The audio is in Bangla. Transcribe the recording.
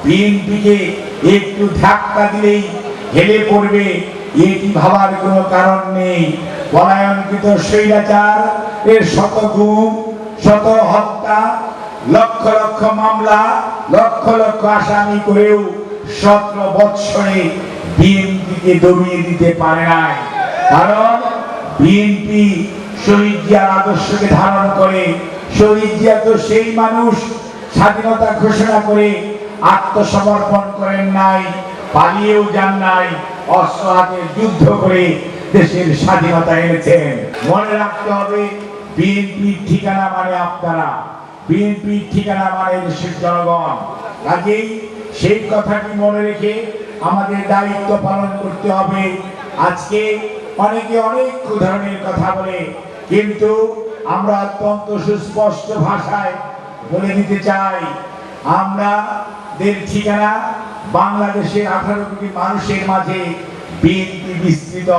বিএনপিকে একটু ধাক্কা দিলেই হেলে পড়বে, এটি ভাবার কোনো কারণ নেই। পলায়নকৃত স্বৈরাচার এর শত গুম, শত হত্যা, লক্ষ লক্ষ মামলা, লক্ষ লক্ষ আসামি করেও 17 বৎসরে বিএনপিকে দমিয়ে দিতে পারে নাই। কারণ বিএনপি শহীদ জিয়ার আদর্শকে ধারণ করে। শহীদ জিয়া তো সেই মানুষ, স্বাধীনতা ঘোষণা করে আত্মসমর্পণ করেন নাই, পালিয়েও যান নাই, অস্ত্র হাতে যুদ্ধ করে দেশের স্বাধীনতা এনেছেন। মনে রাখতে হবে, বিএনপির ঠিকানা মানে আপনারা, বিএনপির ঠিকানা মানে দেশের জনগণ। কাজেই সেই কথাটি মনে রেখে আমাদের দায়িত্ব পালন করতে হবে। আজকে অনেকে অনেক ধরনের কথা বলে, কিন্তু আমরা অত্যন্ত সুস্পষ্ট ভাষায় বলে দিতে চাই, আমাদের ঠিকানা বাংলাদেশের 18 কোটি মানুষের মাঝে বিএনপি বিস্তৃত।